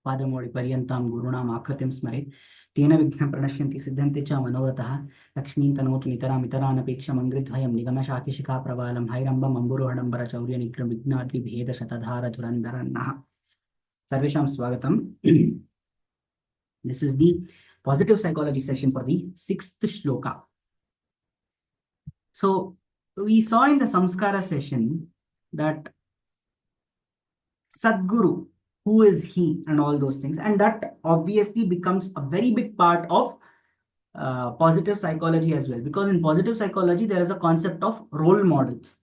पादमौलिपर्यन्तां गुरूणाम् आकृतिं स्मरेत् तेन विघ्नं प्रणश्यन्ति सिद्धन्ति च मनोरथः लक्ष्मीं तनोतु नितरामितरानपेक्षमङ्घ्रिद्वयं निगमशाखिशिखाप्रवालं हैरम्बम् अम्बुरोहडम्बरचौर्यनिग्रहविघ्नाद्रिभेदशतधारधुरन्धरन्नः सर्वेषां स्वागतम्. This is the positive psychology session for the sixth shloka. So we saw in the samskara session that Sadguru, who is he, and all those things, and that obviously becomes a very big part of positive psychology as well, because in positive psychology there is a concept of role models.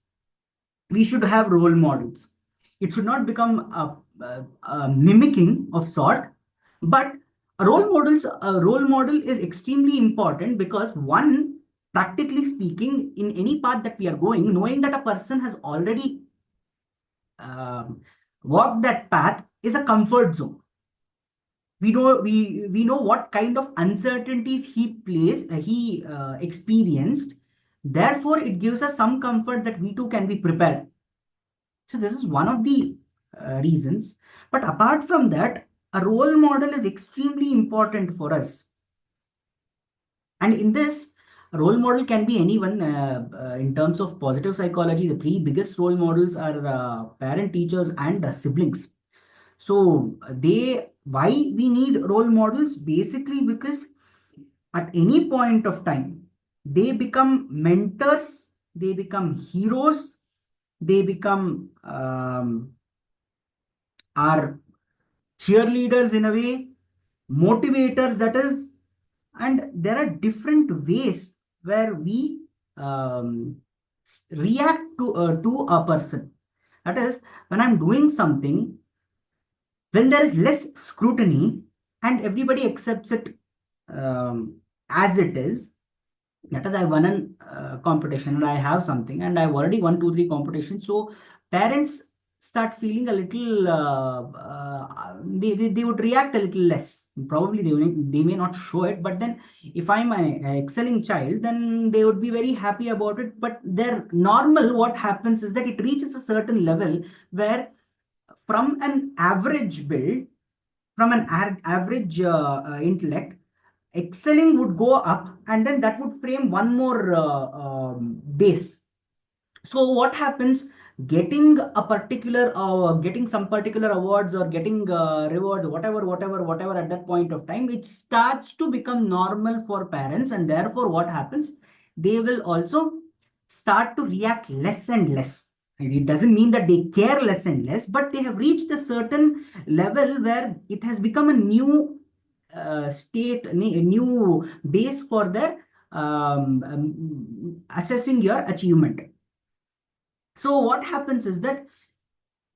We should have role models. It should not become a mimicking of sort, but a role model is extremely important, because one, practically speaking, in any path that we are going, knowing that a person has already walked that path is a comfort zone. We know what kind of uncertainties he experienced. Therefore, it gives us some comfort that we too can be prepared. So this is one of the reasons. But apart from that, a role model is extremely important for us. And in this, a role model can be anyone. In terms of positive psychology, the three biggest role models are parent, teachers, and siblings. So why we need role models? Basically because at any point of time, they become mentors, they become heroes, they become our cheerleaders in a way, motivators, that is, and there are different ways where we react to a person. That is, when I'm doing something, when there is less scrutiny and everybody accepts it as it is. That is, I won a competition and I have something and I've already won 2 3 competitions. So parents start feeling a little they would react a little less. Probably they may not show it, but then if I'm an excelling child, then they would be very happy about it. But their normal, what happens is that it reaches a certain level where from an average build, from an average intellect, excelling would go up, and then that would frame one more base. So what happens? Getting a particular, getting some particular awards or getting rewards, whatever at that point of time, it starts to become normal for parents, and therefore what happens? They will also start to react less and less. It doesn't mean that they care less and less, but they have reached a certain level where it has become a new a new base for their assessing your achievement. So what happens is that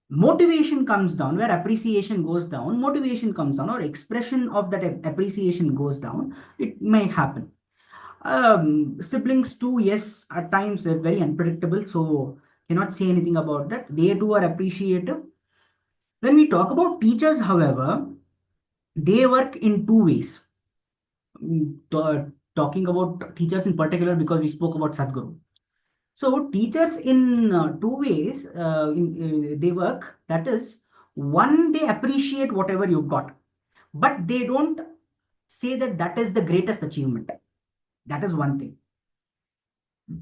motivation comes down where appreciation goes down, motivation comes down, or expression of that appreciation goes down. It may happen. Siblings too, yes, at times they're very unpredictable, so cannot say anything about that. They too are appreciative. When we talk about teachers, however, they work in two ways. Talking about teachers in particular, because we spoke about Sadhguru. So teachers in two ways they work. That is, one, they appreciate whatever you've got, but they don't say that that is the greatest achievement. That is one thing.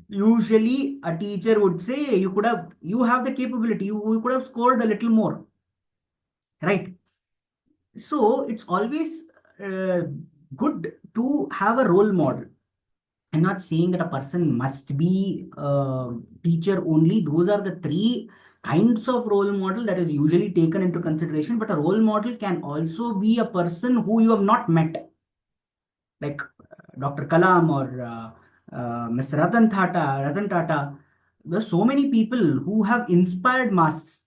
Usually, a teacher would say, you have the capability, you could have scored a little more, right? So it's always good to have a role model. I'm not saying that a person must be a teacher only. Those are the three kinds of role model that is usually taken into consideration. But a role model can also be a person who you have not met, like Dr. Kalam or Mr. Ratan Tata. There are so many people who have inspired masses.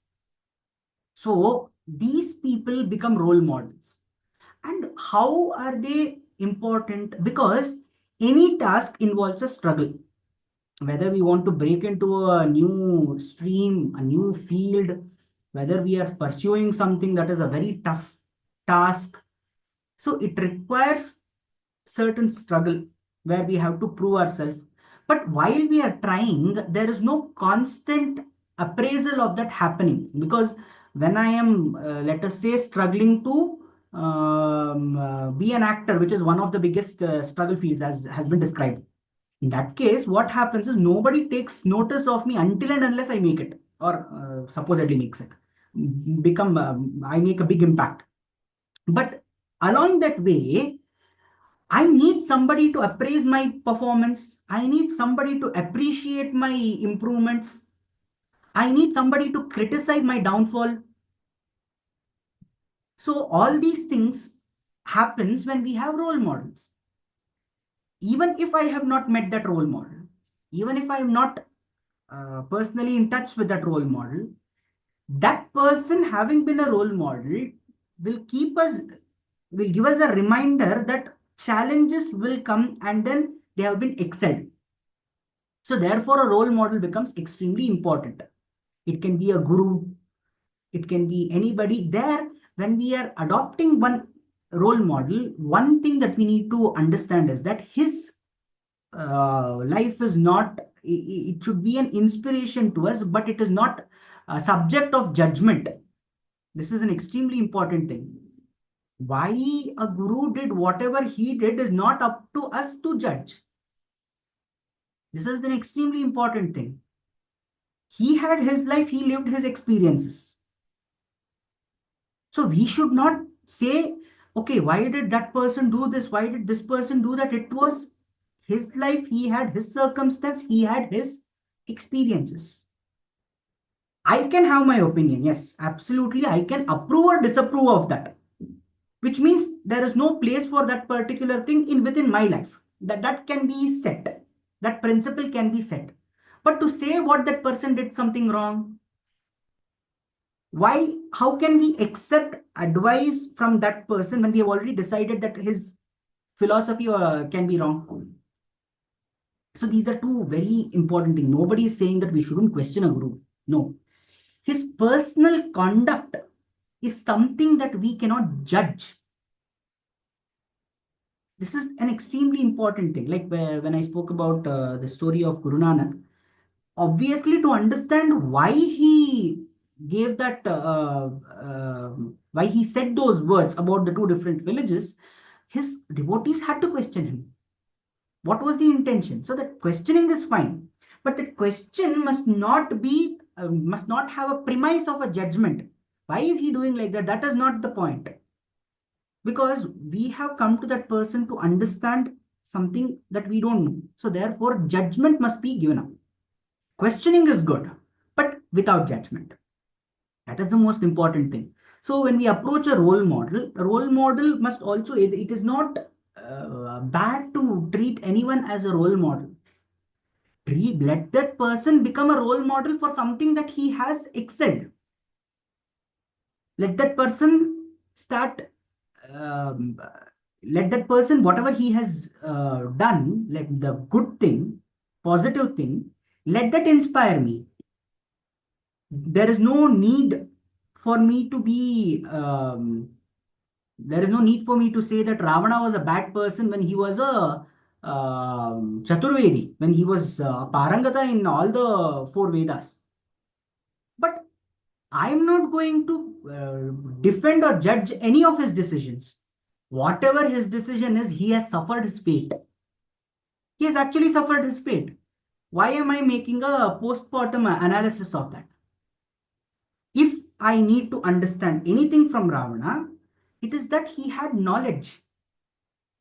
So these people become role models. And how are they important? Because any task involves a struggle. Whether we want to break into a new stream, a new field, whether we are pursuing something that is a very tough task. So it requires certain struggle where we have to prove ourselves. But while we are trying, there is no constant appraisal of that happening, because when I am, let us say, struggling to be an actor, which is one of the biggest struggle fields, as has been described. In that case, what happens is nobody takes notice of me until and unless I make it, or supposedly makes it, become I make a big impact. But along that way, I need somebody to appraise my performance. I need somebody to appreciate my improvements. I need somebody to criticize my downfall. So all these things happens when we have role models. Even if I have not met that role model, even if I am not personally in touch with that role model, that person having been a role model will keep us, will give us a reminder that challenges will come and then they have been excelled. So therefore, a role model becomes extremely important. It can be a guru, it can be anybody there. When we are adopting one role model, one thing that we need to understand is that his life is not, it should be an inspiration to us, but it is not a subject of judgment. This is an extremely important thing. Why a guru did whatever he did is not up to us to judge. This is an extremely important thing. He had his life, he lived his experiences. So we should not say, okay, why did that person do this? Why did this person do that? It was his life, he had his circumstance, he had his experiences. I can have my opinion. Yes, absolutely. I can approve or disapprove of that, which means there is no place for that particular thing in within my life. That can be set. That principle can be set. But to say what that person did something wrong, why, how can we accept advice from that person when we have already decided that his philosophy can be wrong? So these are two very important things. Nobody is saying that we shouldn't question a guru. No. His personal conduct is something that we cannot judge. This is an extremely important thing. Like when I spoke about the story of Guru Nanak, obviously to understand why he gave that, why he said those words about the two different villages, his devotees had to question him. What was the intention? So that questioning is fine, but the question must not be, must not have a premise of a judgment. Why is he doing like that? That is not the point. Because we have come to that person to understand something that we don't know. So therefore, judgment must be given up. Questioning is good, but without judgment. That is the most important thing. So when we approach a role model must also, it is not bad to treat anyone as a role model. Let that person become a role model for something that he has excelled. Let that person start, um, let that person, whatever he has done, let the good thing, positive thing, let that inspire me. There is no need for me to be, there is no need for me to say that Ravana was a bad person when he was a Chaturvedi, when he was Parangata in all the four Vedas. But I'm not going to defend or judge any of his decisions. Whatever his decision is, he has suffered his fate. He has actually suffered his fate. Why am I making a postmortem analysis of that? If I need to understand anything from Ravana, it is that he had knowledge.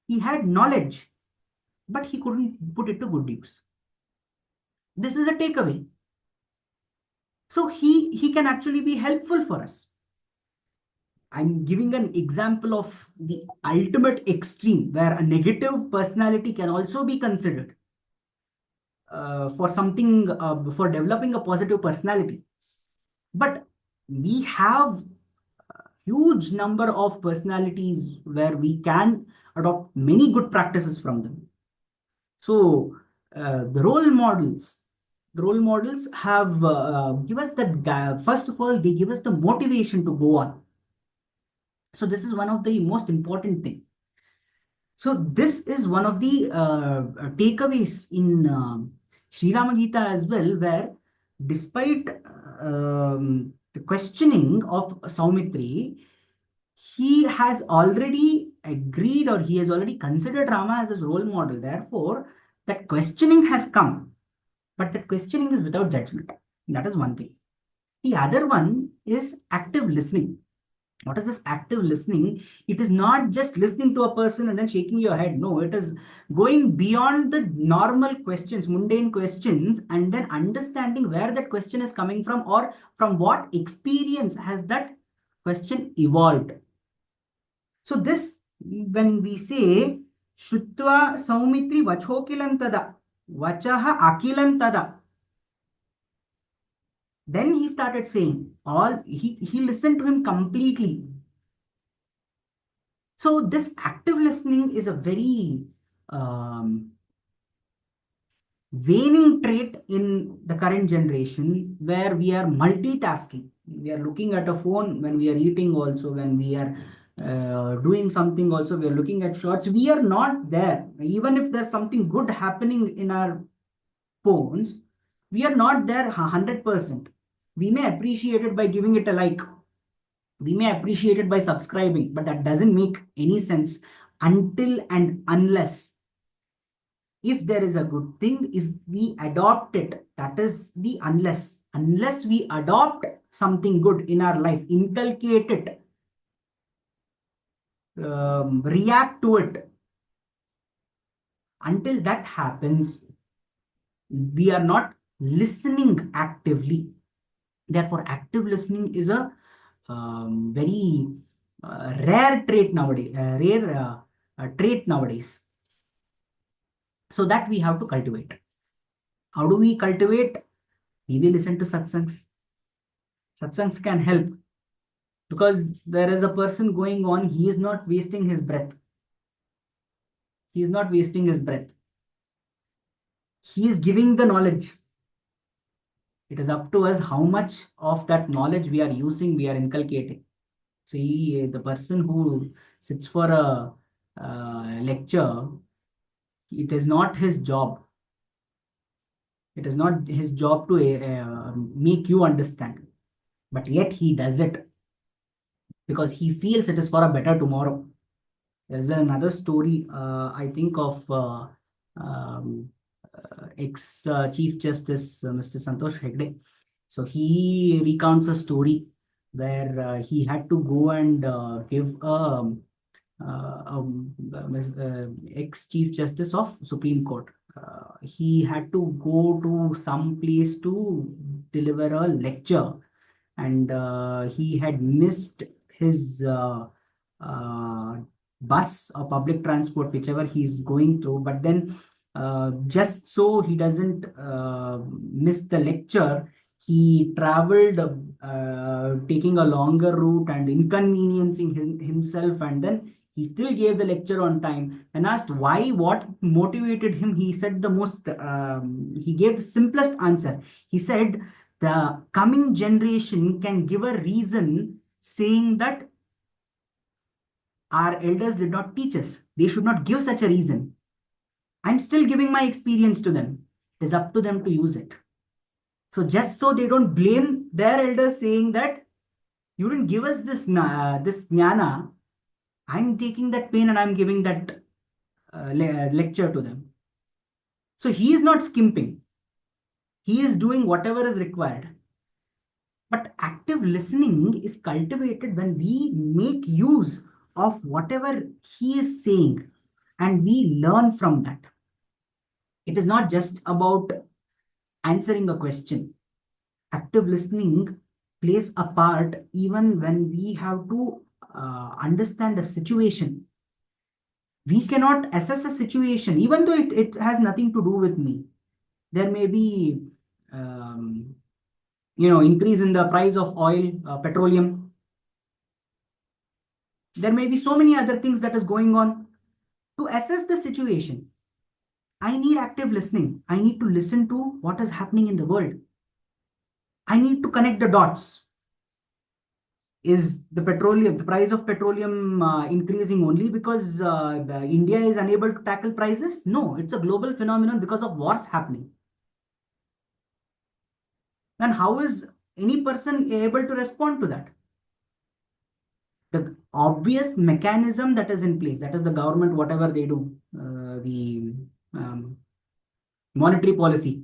He had knowledge, but he couldn't put it to good use. This is a takeaway. So he can actually be helpful for us. I'm giving an example of the ultimate extreme where a negative personality can also be considered for something, for developing a positive personality. But we have a huge number of personalities where we can adopt many good practices from them. So the role models have give us that. First of all, they give us the motivation to go on. So this is one of the most important thing. So this is one of the takeaways in Sri Rama Gita as well, where despite the questioning of Saumitri, he has already agreed, or he has already considered Rama as his role model. Therefore, that questioning has come, but that questioning is without judgment. That is one thing. The other one is active listening. What is this active listening? It is not just listening to a person and then shaking your head. No, it is going beyond the normal questions, mundane questions, and then understanding where that question is coming from, or from what experience has that question evolved. So this, when we say Shrutva Saumitri Vachokilantada, Vachaha Akilantada, then he started saying, all he listened to him completely. So this active listening is a very um, waning trait in the current generation, where we are multitasking. We are looking at a phone when we are eating, also when we are doing something, also we are looking at shorts. We are not there. Even if there's something good happening in our phones, we are not there 100%. We may appreciate it by giving it a like. We may appreciate it by subscribing, but that doesn't make any sense until and unless, if there is a good thing, if we adopt it. That is the unless we adopt something good in our life, inculcate it, react to it. Until that happens, we are not listening actively. Therefore, active listening is a very rare trait nowadays. Trait nowadays. So that we have to cultivate. How do we cultivate? We will listen to satsangs. Satsangs can help, because there is a person going on. He is not wasting his breath. He is not wasting his breath. He is giving the knowledge. It is up to us how much of that knowledge we are using, we are inculcating. So the person who sits for a lecture, it is not his job. It is not his job to make you understand, but yet he does it because he feels it is for a better tomorrow. There's another story, I think, of um, ex Chief Justice Mr. Santosh Hegde. So he recounts a story where he had to go and give ex Chief Justice of Supreme Court. He had to go to some place to deliver a lecture, and he had missed his uh, bus or public transport, whichever he's going through. But then, just so he doesn't miss the lecture, he traveled, taking a longer route and inconveniencing himself, and then he still gave the lecture on time. And asked why, what motivated him, he said the most, he gave the simplest answer. He said, the coming generation can give a reason saying that our elders did not teach us. They should not give such a reason. I'm still giving my experience to them. It is up to them to use it. So just so they don't blame their elders saying that you didn't give us this jnana, I'm taking that pain and I'm giving that lecture to them. So he is not skimping. He is doing whatever is required. But active listening is cultivated when we make use of whatever he is saying and we learn from that. It is not just about answering a question. Active listening plays a part even when we have to understand a situation. We cannot assess a situation, even though it has nothing to do with me. There may be, um, increase in the price of oil, petroleum. There may be so many other things that is going on. To assess the situation, I need active listening. I need to listen to what is happening in the world. I need to connect the dots. Is the price of petroleum increasing only because India is unable to tackle prices? No, it's a global phenomenon because of wars happening. And how is any person able to respond to that? The obvious mechanism that is in place, that is the government, whatever they do, the monetary policy,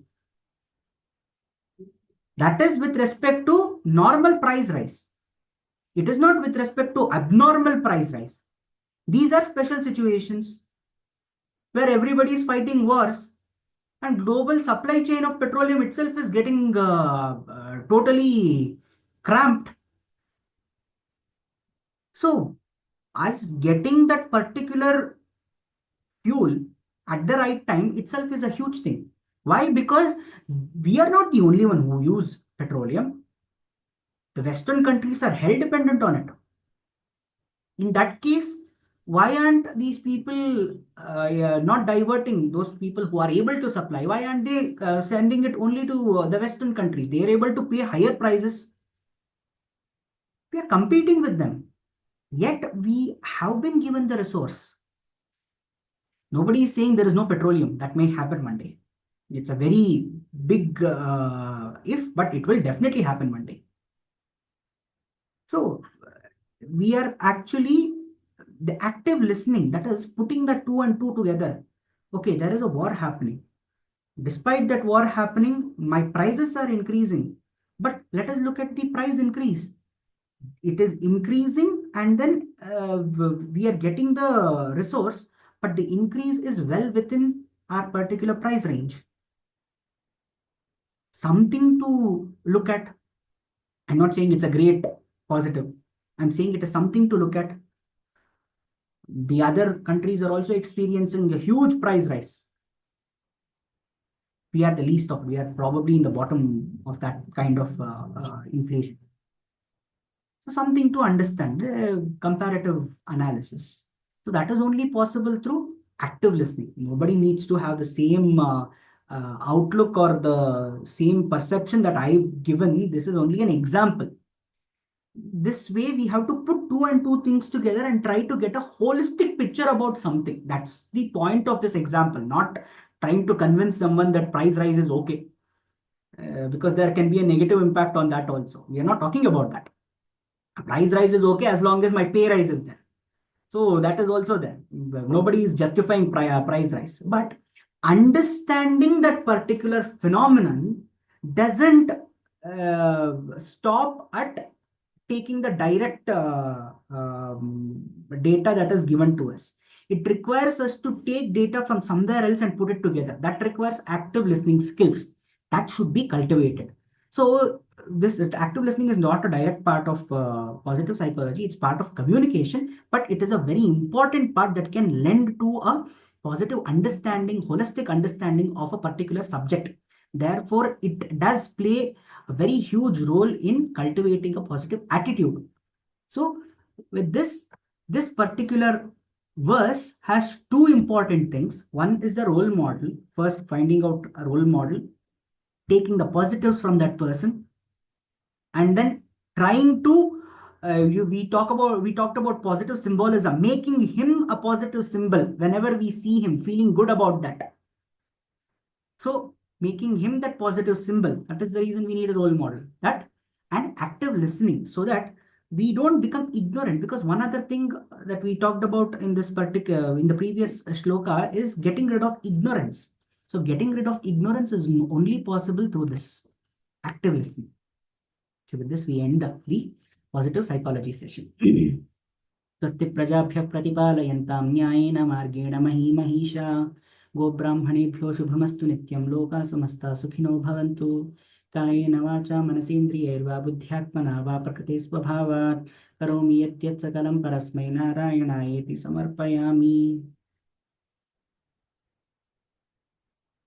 that is with respect to normal price rise. It is not with respect to abnormal price rise. These are special situations where everybody is fighting wars and global supply chain of petroleum itself is getting totally cramped. So, us getting that particular fuel at the right time itself is a huge thing. Why? Because we are not the only one who use petroleum. The Western countries are hell dependent on it. In that case, why aren't these people not diverting those people who are able to supply? Why aren't they sending it only to the Western countries? They are able to pay higher prices. We are competing with them. Yet we have been given the resource. Nobody is saying there is no petroleum. That may happen one day. It's a very big if, but it will definitely happen one day. So we are actually the active listening, that is putting the two and two together. Okay, there is a war happening. Despite that war happening, my prices are increasing. But let us look at the price increase. It is increasing, and then we are getting the resource, but the increase is well within our particular price range. Something to look at. I'm not saying it's a great positive. I'm saying it is something to look at. The other countries are also experiencing a huge price rise. We are the least of, we are probably in the bottom of that kind of inflation. So something to understand, comparative analysis. So that is only possible through active listening. Nobody needs to have the same outlook or the same perception that I've given. This is only an example. This way, we have to put two and two things together and try to get a holistic picture about something. That's the point of this example, not trying to convince someone that price rise is okay. Because there can be a negative impact on that also. We are not talking about that. A price rise is okay as long as my pay rise is there. So that is also there. Nobody is justifying price rise. But understanding that particular phenomenon doesn't stop at taking the direct data that is given to us. It requires us to take data from somewhere else and put it together. That requires active listening skills that should be cultivated. So this active listening is not a direct part of positive psychology. It's part of communication, but it is a very important part that can lend to a positive understanding, holistic understanding of a particular subject. Therefore, it does play a very huge role in cultivating a positive attitude. So with this particular verse has two important things. One is the role model. First, finding out a role model, taking the positives from that person, and then trying to we talked about positive symbolism, making him a positive symbol whenever we see him, feeling good about that. So making him that positive symbol, that is the reason we need a role model. That and active listening, so that we don't become ignorant. Because one other thing that we talked about in this particular in the previous shloka is getting rid of ignorance. So getting rid of ignorance is only possible through this active listening. So with this, we end the positive psychology session. स्वस्ति प्रजाभ्यः प्रतिपालयन्तां न्यायेन मार्गेण मही महिषा गोब्राह्मणेभ्यो शुभमस्तु नित्यं लोकाः समस्ताः सुखिनो भवन्तु कायेन वाचा मनसेन्द्रियैर्वा बुद्ध्यात्मना वा प्रकृते स्वभावात् करोमि यत् सकलं परस्मै नारायणायेति समर्पयामि।